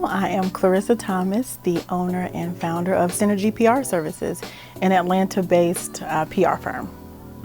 I am Clorissa Thomas, the owner and founder of Synergy PR Services, an Atlanta-based PR firm.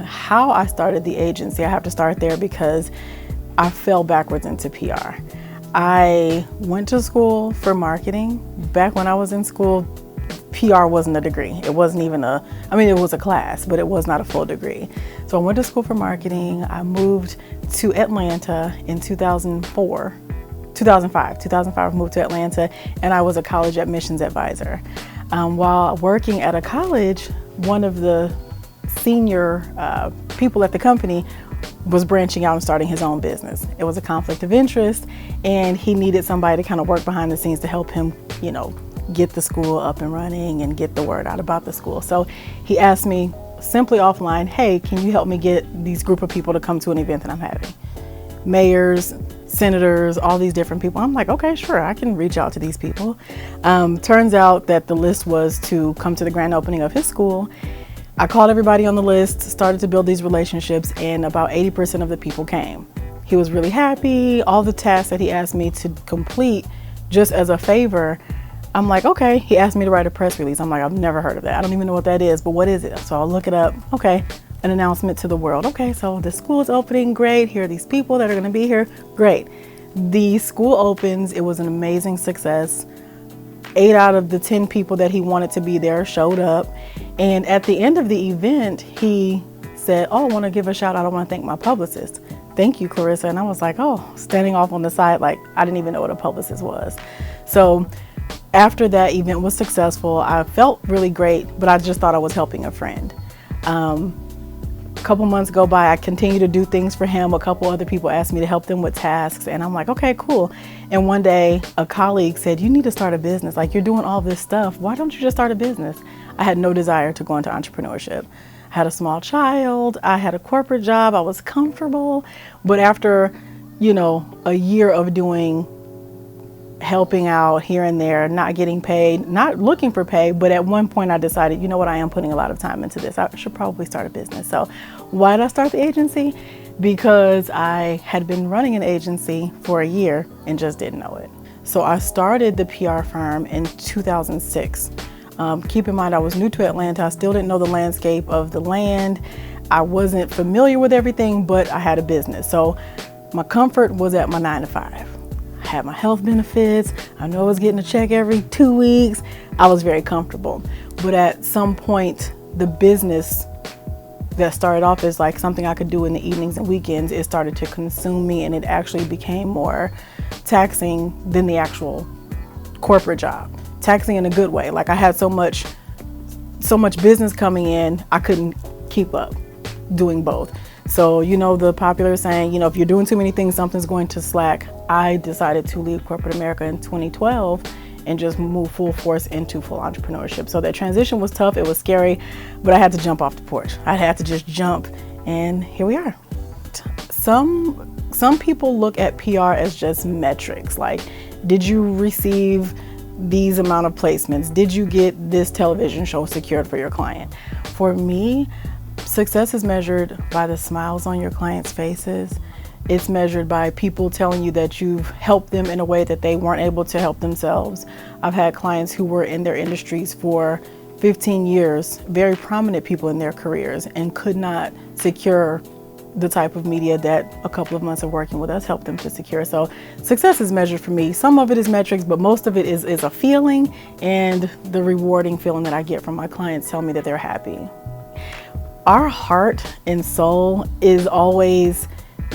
How I started the agency, I have to start there because I fell backwards into PR. I went to school for marketing. Back when I was in school, PR wasn't a degree. It wasn't even it was a class, but it was not a full degree. So I went to school for marketing. I moved to Atlanta in 2005. I moved to Atlanta, and I was a college admissions advisor. While working at a college, one of the senior people at the company was branching out and starting his own business. It was a conflict of interest, and he needed somebody to kind of work behind the scenes to help him, get the school up and running and get the word out about the school. So he asked me simply offline, hey, can you help me get these group of people to come to an event that I'm having? Mayors, senators, all these different people. I'm like, okay, sure, I can reach out to these people. Turns out that the list was to come to the grand opening of his school. I called everybody on the list, started to build these relationships, and about 80% of the people came. He was really happy. All the tasks that he asked me to complete just as a favor, I'm like, okay. He asked me to write a press release. I'm like, I've never heard of that. I don't even know what that is, but what is it? So I'll look it up. Okay, an announcement to the world. Okay, so the school is opening, great. Here are these people that are gonna be here, great. The school opens, it was an amazing success. 8 out of the 10 people that he wanted to be there showed up. And at the end of the event, he said, oh, I wanna give a shout out. I wanna thank my publicist. Thank you, Clorissa. And I was like, oh, standing off on the side, like I didn't even know what a publicist was. So after that event was successful, I felt really great, but I just thought I was helping a friend. A couple months go by, I continue to do things for him. A couple other people asked me to help them with tasks, and I'm like, okay, cool. And one day a colleague said, you need to start a business. Like, you're doing all this stuff. Why don't you just start a business? I had no desire to go into entrepreneurship. I had a small child. I had a corporate job. I was comfortable. But after, a year of helping out here and there, not getting paid, not looking for pay, but at one point I decided, you know what, I am putting a lot of time into this. I should probably start a business. So why did I start the agency? Because I had been running an agency for a year and just didn't know it. So I started the PR firm in 2006. Keep in mind, I was new to Atlanta. I still didn't know the landscape of the land. I wasn't familiar with everything, but I had a business. So my comfort was at my 9 to 5. I had my health benefits. I know I was getting a check every 2 weeks. I was very comfortable. But at some point, the business that started off as like something I could do in the evenings and weekends, it started to consume me, and it actually became more taxing than the actual corporate job. Taxing in a good way. Like, I had so much business coming in, I couldn't keep up doing both. So, the popular saying, if you're doing too many things, something's going to slack. I decided to leave corporate America in 2012 and just move full force into full entrepreneurship. So that transition was tough, it was scary, but I had to jump off the porch. I had to just jump, and here we are. Some people look at PR as just metrics, like, did you receive these amount of placements? Did you get this television show secured for your client? For me, success is measured by the smiles on your clients' faces. It's measured by people telling you that you've helped them in a way that they weren't able to help themselves. I've had clients who were in their industries for 15 years, very prominent people in their careers, and could not secure the type of media that a couple of months of working with us helped them to secure. So success is measured for me. Some of it is metrics, but most of it is a feeling, and the rewarding feeling that I get from my clients tell me that they're happy. Our heart and soul is always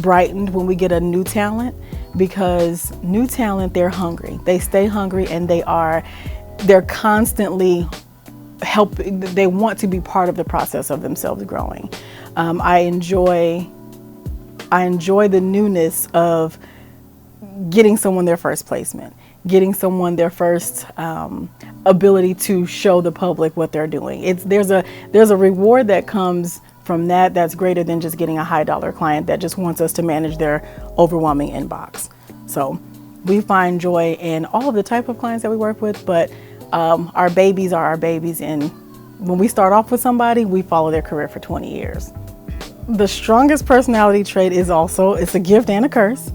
brightened when we get a new talent, because new talent, they're hungry. They stay hungry, and they're constantly they want to be part of the process of themselves growing. I enjoy the newness of getting someone their first placement, getting someone their first ability to show the public what they're doing. There's a reward that comes from that's greater than just getting a high dollar client that just wants us to manage their overwhelming inbox. So we find joy in all of the type of clients that we work with, but our babies are our babies, and when we start off with somebody, we follow their career for 20 years. The strongest personality trait is it's a gift and a curse.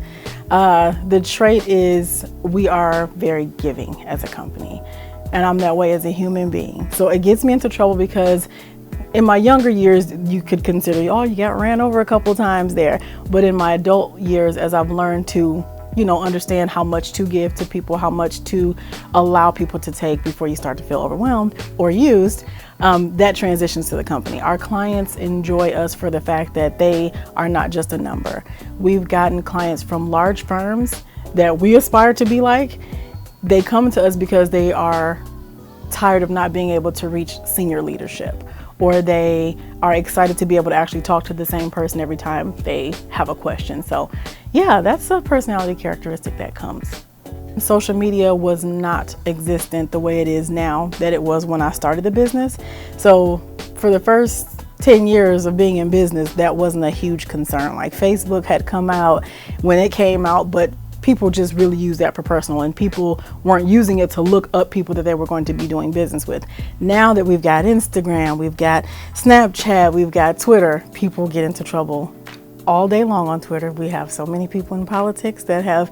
The trait is we are very giving as a company, and I'm that way as a human being. So it gets me into trouble because in my younger years, you could consider, oh, you got ran over a couple times there. But in my adult years, as I've learned to, understand how much to give to people, how much to allow people to take before you start to feel overwhelmed or used, that transitions to the company. Our clients enjoy us for the fact that they are not just a number. We've gotten clients from large firms that we aspire to be like. They come to us because they are tired of not being able to reach senior leadership, or they are excited to be able to actually talk to the same person every time they have a question. So yeah, that's a personality characteristic that comes. Social media was not existent the way it is now that it was when I started the business. So for the first 10 years of being in business, that wasn't a huge concern. Like Facebook had come out when it came out, but people just really use that for personal, and people weren't using it to look up people that they were going to be doing business with. Now that we've got Instagram, we've got Snapchat, we've got Twitter, people get into trouble all day long on Twitter. We have so many people in politics that have,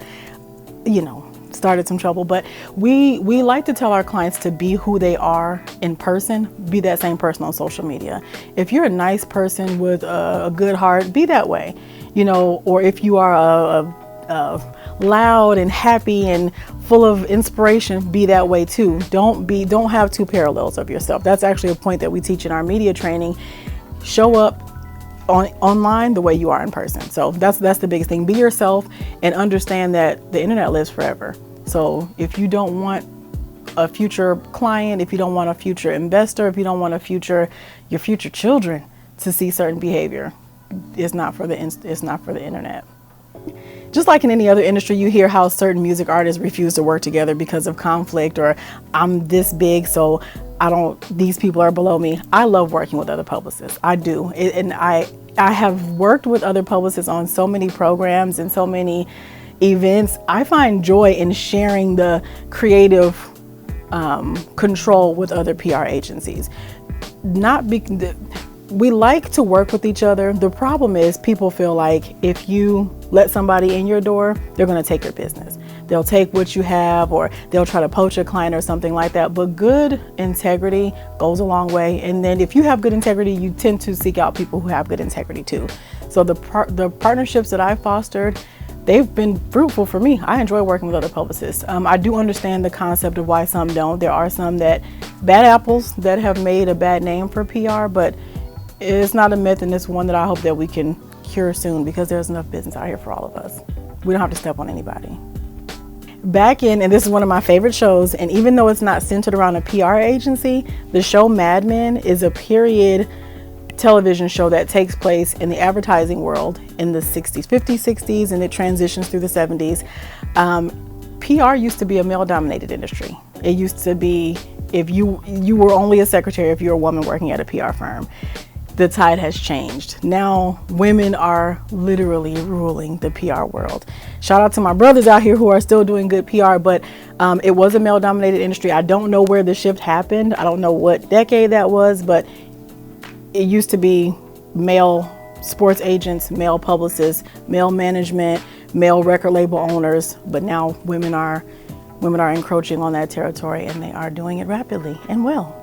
started some trouble, but we like to tell our clients to be who they are in person, be that same person on social media. If you're a nice person with a good heart, be that way, or if you are a loud and happy and full of inspiration, be that way too. Don't have two parallels of yourself. That's actually a point that we teach in our media training. Show up online the way you are in person. So that's the biggest thing. Be yourself and understand that the internet lives forever. So if you don't want a future client, if you don't want a future investor, if you don't want your future children to see certain behavior, it's not for the internet. Just like in any other industry, you hear how certain music artists refuse to work together because of conflict, or I'm this big, so these people are below me. I love working with other publicists. I do. And I have worked with other publicists on so many programs and so many events. I find joy in sharing the creative control with other PR agencies. We like to work with each other. The problem is people feel like if you let somebody in your door, they're going to take your business. They'll take what you have, or they'll try to poach a client or something like that. But good integrity goes a long way. And then if you have good integrity, you tend to seek out people who have good integrity too. So the partnerships that I fostered, they've been fruitful for me. I enjoy working with other publicists. I do understand the concept of why some don't. There are some bad apples that have made a bad name for PR, but it's not a myth, and it's one that I hope that we can cure soon, because there's enough business out here for all of us. We don't have to step on anybody. And this is one of my favorite shows, and even though it's not centered around a PR agency, the show Madmen is a period television show that takes place in the advertising world in the 60s, 50s, 60s, and it transitions through the 70s. PR used to be a male-dominated industry. It used to be, if you were only a secretary if you're a woman working at a PR firm. The tide has changed. Now women are literally ruling the PR world. Shout out to my brothers out here who are still doing good PR, but it was a male-dominated industry. I don't know where the shift happened. I don't know what decade that was, but it used to be male sports agents, male publicists, male management, male record label owners, but now women are encroaching on that territory, and they are doing it rapidly and well.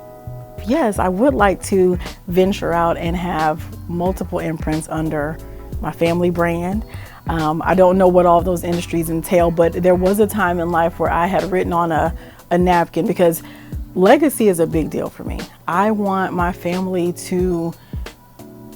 Yes, I would like to venture out and have multiple imprints under my family brand. I don't know what all those industries entail, but there was a time in life where I had written on a napkin, because legacy is a big deal for me. I want my family to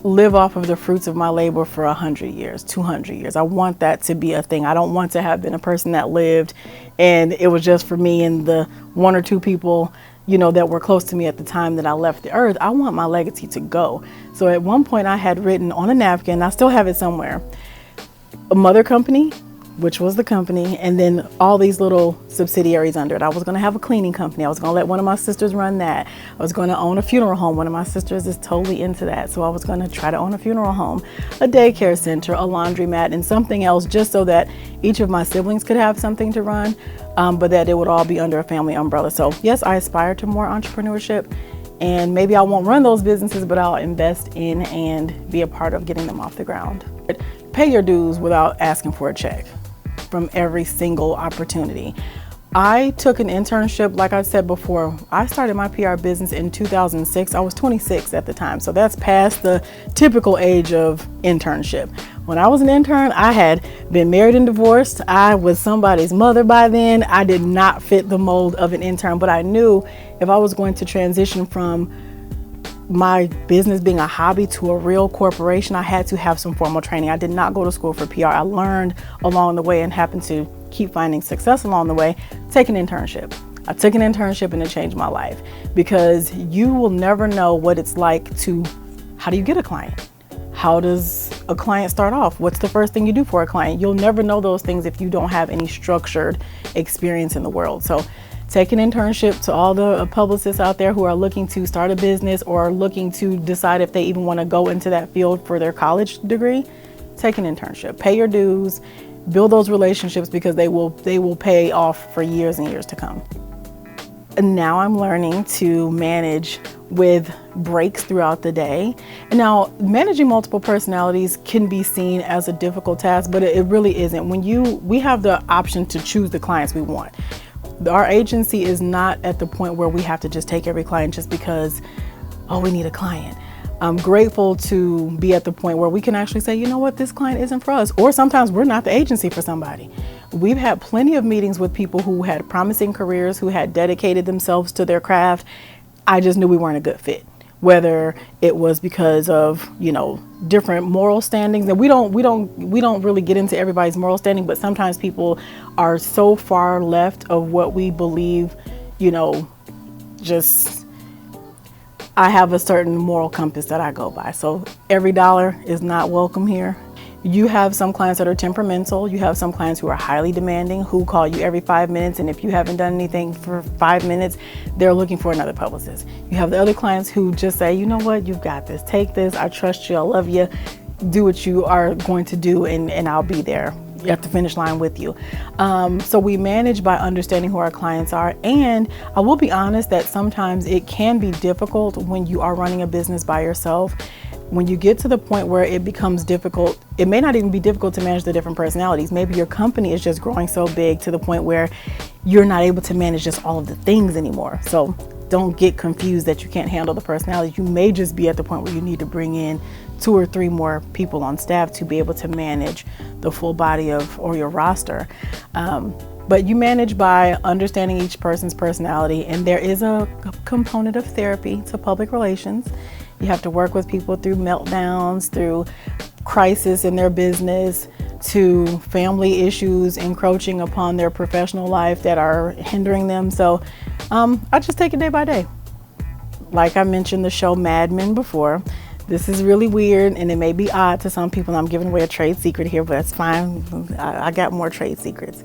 live off of the fruits of my labor for 100 years, 200 years. I want that to be a thing. I don't want to have been a person that lived and it was just for me and the one or two people that were close to me at the time that I left the earth. I want my legacy to go. So at one point I had written on a napkin, I still have it somewhere, a mother company, which was the company, and then all these little subsidiaries under it. I was going to have a cleaning company. I was going to let one of my sisters run that. I was going to own a funeral home. One of my sisters is totally into that. So I was going to try to own a funeral home, a daycare center, a laundromat, and something else, just so that each of my siblings could have something to run, but that it would all be under a family umbrella. So yes, I aspire to more entrepreneurship, and maybe I won't run those businesses, but I'll invest in and be a part of getting them off the ground. Pay your dues without asking for a check. from every single opportunity. I took an internship, like I said before. I started my PR business in 2006. I was 26 at the time, so that's past the typical age of internship. When I was an intern, I had been married and divorced. I was somebody's mother by then. I did not fit the mold of an intern, but I knew if I was going to transition from my business being a hobby to a real corporation, I had to have some formal training. I did not go to school for PR. I learned along the way and happened to keep finding success along the way. Take an internship. I took an internship and it changed my life, because you will never know what it's like to, how do you get a client? How does a client start off? What's the first thing you do for a client? You'll never know those things if you don't have any structured experience in the world. So take an internship. To all the publicists out there who are looking to start a business or are looking to decide if they even want to go into that field for their college degree, take an internship. Pay your dues, build those relationships, because they will pay off for years and years to come. And now I'm learning to manage with breaks throughout the day. And now managing multiple personalities can be seen as a difficult task, but it really isn't. We have the option to choose the clients we want. Our agency is not at the point where we have to just take every client just because, oh, we need a client. I'm grateful to be at the point where we can actually say, you know what, this client isn't for us. Or sometimes we're not the agency for somebody. We've had plenty of meetings with people who had promising careers, who had dedicated themselves to their craft. I just knew we weren't a good fit, whether it was because of, different moral standings. And we don't really get into everybody's moral standing, but sometimes people are so far left of what we believe, I have a certain moral compass that I go by. So every dollar is not welcome here. You have some clients that are temperamental. You have some clients who are highly demanding, who call you every 5 minutes. And if you haven't done anything for 5 minutes, they're looking for another publicist. You have the other clients who just say, you know what, you've got this. Take this. I trust you. I love you. Do what you are going to do, and I'll be there at the finish line with you. So we manage by understanding who our clients are. And I will be honest that sometimes it can be difficult when you are running a business by yourself. When you get to the point where it becomes difficult, it may not even be difficult to manage the different personalities. Maybe your company is just growing so big to the point where you're not able to manage just all of the things anymore. So don't get confused that you can't handle the personalities. You may just be at the point where you need to bring in 2 or 3 more people on staff to be able to manage the full body or your roster. But you manage by understanding each person's personality, and there is a component of therapy to public relations. You have to work with people through meltdowns, through crisis in their business, to family issues encroaching upon their professional life that are hindering them. So I just take it day by day. Like I mentioned the show Madmen before. This is really weird and it may be odd to some people. I'm giving away a trade secret here, but that's fine. I got more trade secrets.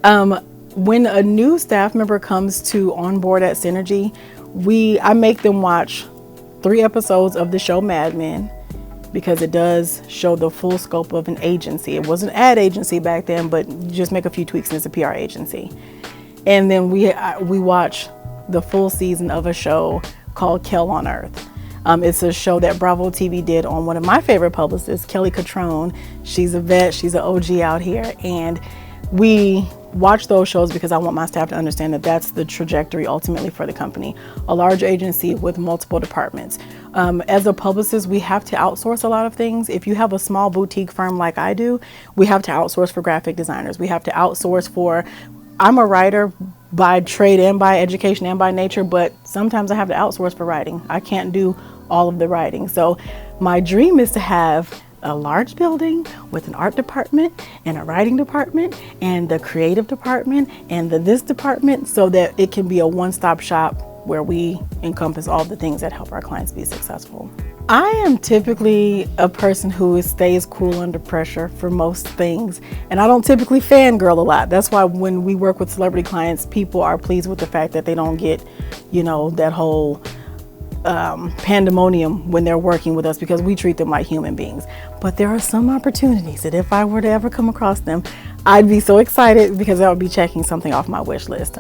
When a new staff member comes to on board at Synergy, I make them watch 3 episodes of the show Madmen, because it does show the full scope of an agency. It was an ad agency back then, but you just make a few tweaks and it's a PR agency. And then we watch the full season of a show called Kel on Earth. It's a show that Bravo TV did on one of my favorite publicists, Kelly Catrone. She's a vet, she's an OG out here. And we watch those shows because I want my staff to understand that that's the trajectory ultimately for the company. A large agency with multiple departments. As a publicist, we have to outsource a lot of things. If you have a small boutique firm like I do, we have to outsource for graphic designers. We have to outsource for, I'm a writer by trade and by education and by nature, but sometimes I have to outsource for writing. I can't do all of the writing. So my dream is to have a large building with an art department and a writing department and the creative department and this department, so that it can be a one-stop shop where we encompass all the things that help our clients be successful. I am typically a person who stays cool under pressure for most things, and I don't typically fangirl a lot. That's why when we work with celebrity clients, people are pleased with the fact that they don't get, that whole pandemonium when they're working with us, because we treat them like human beings. But there are some opportunities that if I were to ever come across them, I'd be so excited, because I would be checking something off my wish list.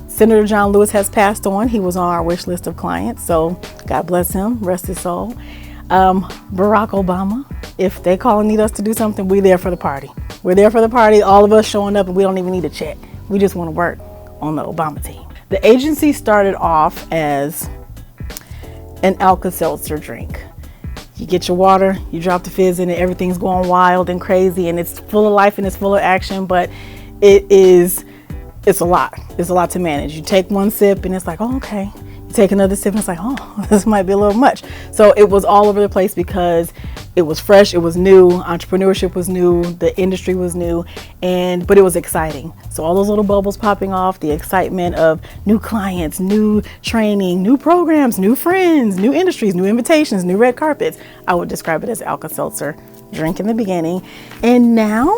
Senator John Lewis has passed on. He was on our wish list of clients, so God bless him, rest his soul. Barack Obama, if they call and need us to do something, we're there for the party. We're there for the party, all of us showing up, and we don't even need a check. We just want to work on the Obama team. The agency started off as an Alka-Seltzer drink. You get your water, you drop the fizz in it, everything's going wild and crazy, and it's full of life and it's full of action, but it's a lot. It's a lot to manage. You take one sip and it's like, oh, okay. You take another sip and it's like, oh, this might be a little much. So it was all over the place because it was fresh, it was new, entrepreneurship was new, the industry was new, but it was exciting. So all those little bubbles popping off, the excitement of new clients, new training, new programs, new friends, new industries, new invitations, new red carpets. I would describe it as Alka-Seltzer drink in the beginning. And now,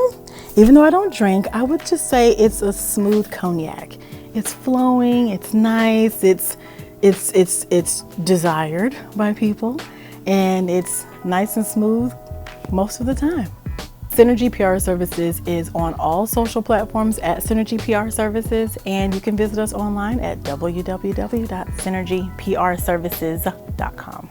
even though I don't drink, I would just say it's a smooth cognac. It's flowing, it's nice, it's desired by people, and it's nice and smooth most of the time. Synergy PR Services is on all social platforms at Synergy PR Services, and you can visit us online at www.synergyprservices.com.